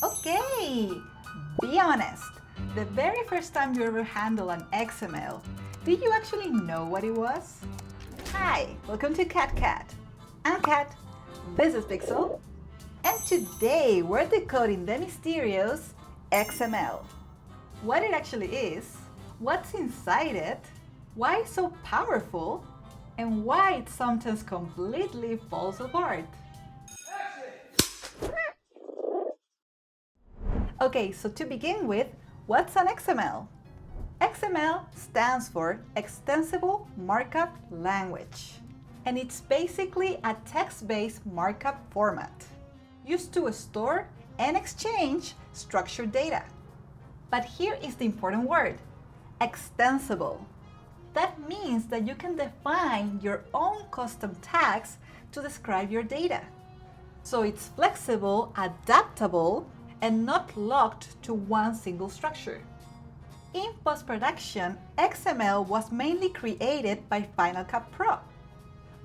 Okay, be honest. The very first time you ever handled an XML, did you actually know what it was? Hi, welcome to CatCat. I'm Kat, this is Pixel, and today we're decoding the mysterious XML. What it actually is, what's inside it, why it's so powerful, and why it sometimes completely falls apart. Okay, so to begin with, what's an XML? XML stands for Extensible Markup Language, and it's basically a text-based markup format used to store and exchange structured data. But here is the important word, extensible. That means that you can define your own custom tags to describe your data. So it's flexible, adaptable, and not locked to one single structure. In post-production, XML was mainly created by Final Cut Pro,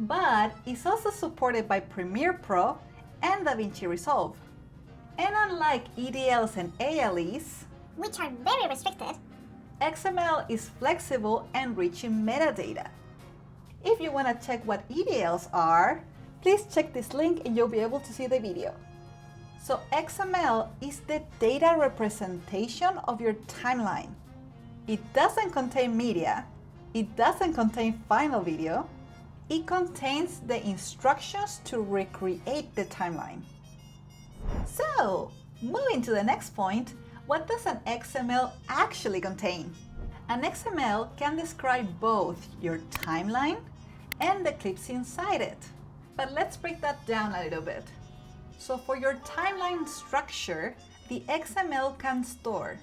but it's also supported by Premiere Pro and DaVinci Resolve. And unlike EDLs and ALEs, which are very restricted, XML is flexible and rich in metadata. If you want to check what EDLs are, please check this link and you'll be able to see the video. So XML is the data representation of your timeline. It doesn't contain media, it doesn't contain final video, it contains the instructions to recreate the timeline. So, moving to the next point, what does an XML actually contain? An XML can describe both your timeline and the clips inside it. But let's break that down a little bit. So for your timeline structure, the XML can store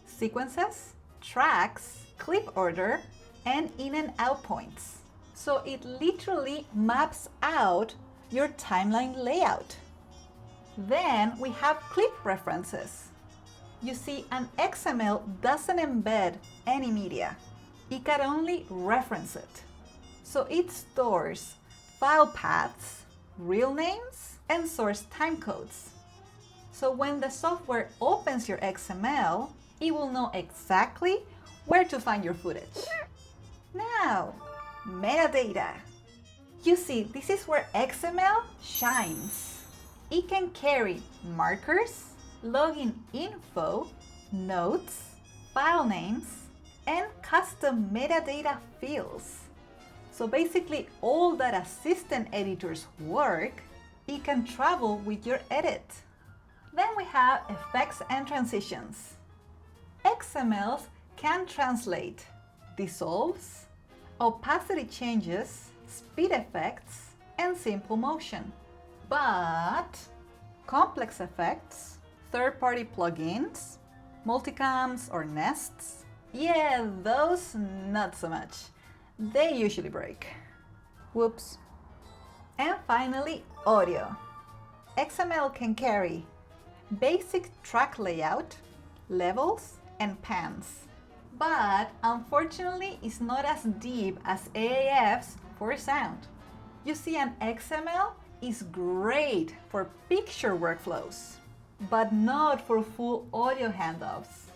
sequences, tracks, clip order, and in and out points. So it literally maps out your timeline layout. Then we have clip references. You see, an XML doesn't embed any media. It can only reference it. So it stores file paths, real names, and source timecodes. So when the software opens your XML, it will know exactly where to find your footage. Now, metadata. You see, this is where XML shines. It can carry markers, login info, notes, file names, and custom metadata fields. So basically all that assistant editors work, it can travel with your edit. Then we have effects and transitions. XMLs can translate dissolves, opacity changes, speed effects, and simple motion. But complex effects, third-party plugins, multicams or nests, yeah, those not so much. They usually break. Whoops. And finally, audio. XML can carry basic track layout, levels, and pans. But unfortunately, it's not as deep as AAFs for sound. You see, an XML is great for picture workflows, but not for full audio handoffs.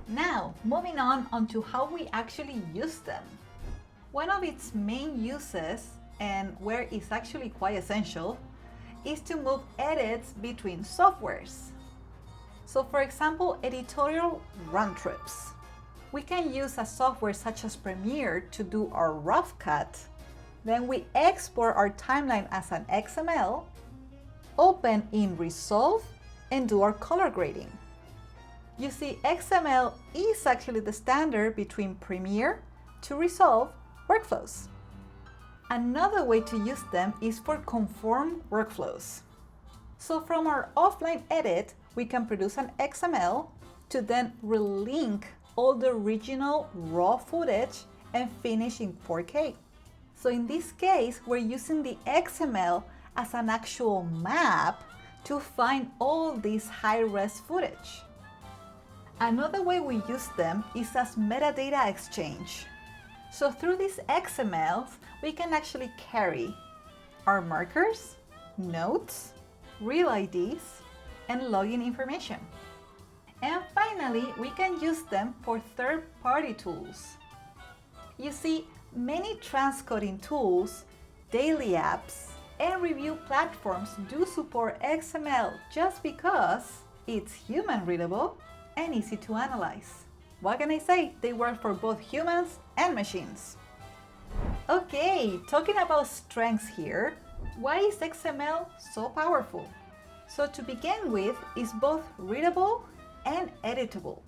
Now, moving on to how we actually use them. One of its main uses, and where it's actually quite essential, is to move edits between softwares. So for example, editorial run trips. We can use a software such as Premiere to do our rough cut. Then we export our timeline as an XML, open in Resolve, and do our color grading. You see, XML is actually the standard between Premiere to Resolve workflows. Another way to use them is for conform workflows. So from our offline edit, we can produce an XML to then relink all the original raw footage and finish in 4K. So in this case, we're using the XML as an actual map to find all this high-res footage. Another way we use them is as metadata exchange. So through these XMLs, we can actually carry our markers, notes, real IDs, and login information. And finally, we can use them for third-party tools. You see, many transcoding tools, daily apps, and review platforms do support XML just because it's human readable and easy to analyze. What can I say? They work for both humans and machines. Okay, talking about strengths here, why is XML so powerful? So to begin with, it's both readable and editable.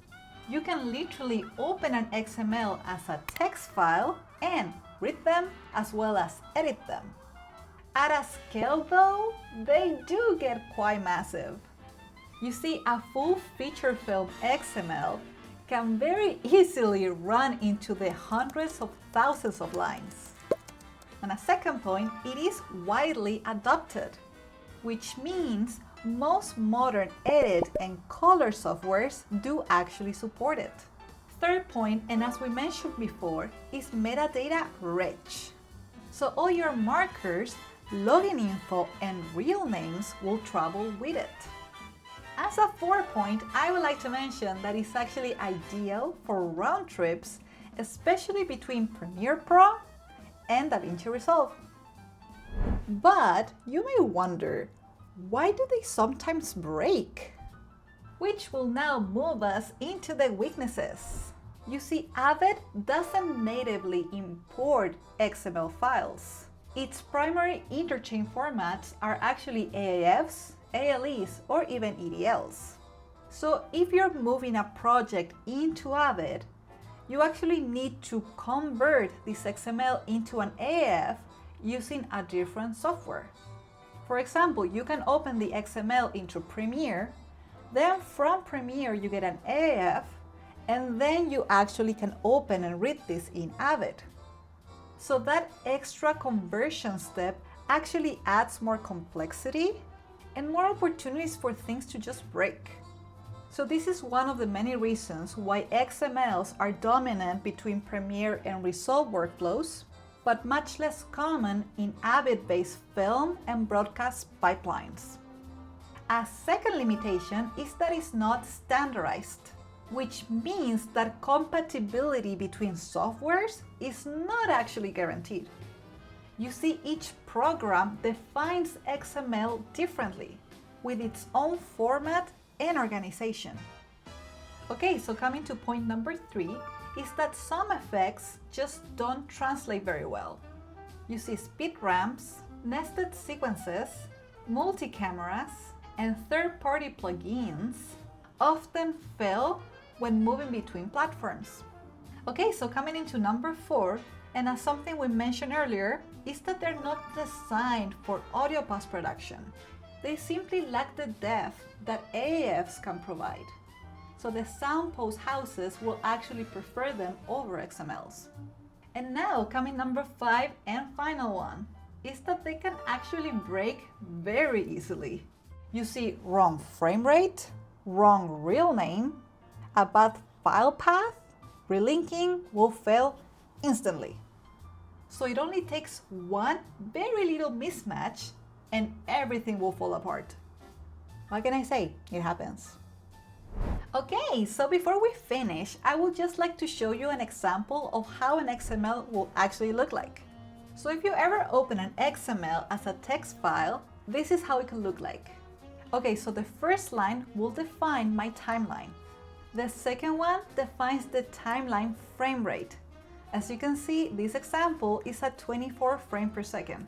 You can literally open an XML as a text file and read them as well as edit them. At a scale though, they do get quite massive. You see, a full feature film XML can very easily run into the hundreds of thousands of lines. On a second point, it is widely adopted, which means most modern edit and color softwares do actually support it. Third point, and as we mentioned before, is metadata rich. So all your markers, login info, and real names will travel with it. As a fourth point, I would like to mention that it's actually ideal for round trips, especially between Premiere Pro and DaVinci Resolve. But you may wonder, why do they sometimes break? Which will now move us into the weaknesses. You see, Avid doesn't natively import XML files. Its primary interchange formats are actually AIFs, ALEs, or even EDLs. So if you're moving a project into Avid, you actually need to convert this XML into an AIF using a different software. For example, you can open the XML into Premiere, then from Premiere you get an AIF, and then you actually can open and read this in Avid. So that extra conversion step actually adds more complexity and more opportunities for things to just break. So this is one of the many reasons why XMLs are dominant between Premiere and Resolve workflows, but much less common in Avid-based film and broadcast pipelines. A second limitation is that it's not standardized, which means that compatibility between softwares is not actually guaranteed. You see, each program defines XML differently, with its own format and organization. Okay, so coming to point number 3 is that some effects just don't translate very well. You see, speed ramps, nested sequences, multi-cameras, and third-party plugins often fail when moving between platforms. Okay, so coming into number 4, and as something we mentioned earlier, is that they're not designed for audio post-production. They simply lack the depth that AIFs can provide. So the sound post houses will actually prefer them over XMLs. And now coming number 5 and final one, is that they can actually break very easily. You see, wrong frame rate, wrong real name, a bad file path, relinking will fail instantly. So it only takes one very little mismatch and everything will fall apart. What can I say? It happens. Okay, so before we finish, I would just like to show you an example of how an XML will actually look like. So if you ever open an XML as a text file, this is how it can look like. Okay, so the first line will define my timeline. The second one defines the timeline frame rate. As you can see, this example is at 24 frames per second.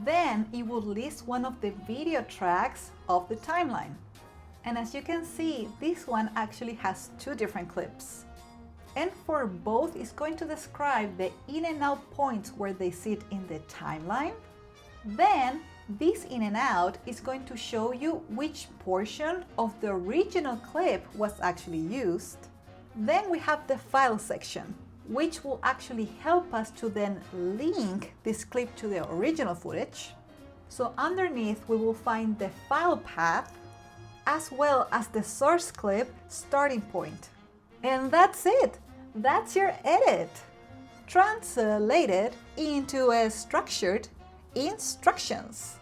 Then it will list one of the video tracks of the timeline. And as you can see, this one actually has 2 different clips. And for both, it's going to describe the in and out points where they sit in the timeline. Then this in and out is going to show you which portion of the original clip was actually used. Then we have the file section, which will actually help us to then link this clip to the original footage. So underneath we will find the file path as well as the source clip starting point. And that's it. That's your edit. Translated into a structured instructions.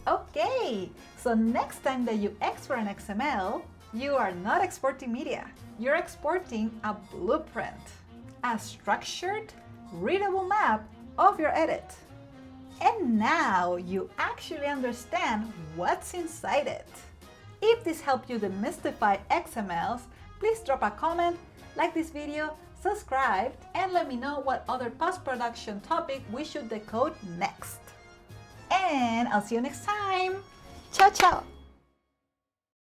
Okay, So next time that you export an XML, you are not exporting media. You're exporting a blueprint, a structured, readable map of your edit. And now you actually understand what's inside it. If this helped you demystify XMLs, please drop a comment, like this video, subscribe, and let me know what other post-production topic we should decode next. And I'll see you next time. Ciao, ciao.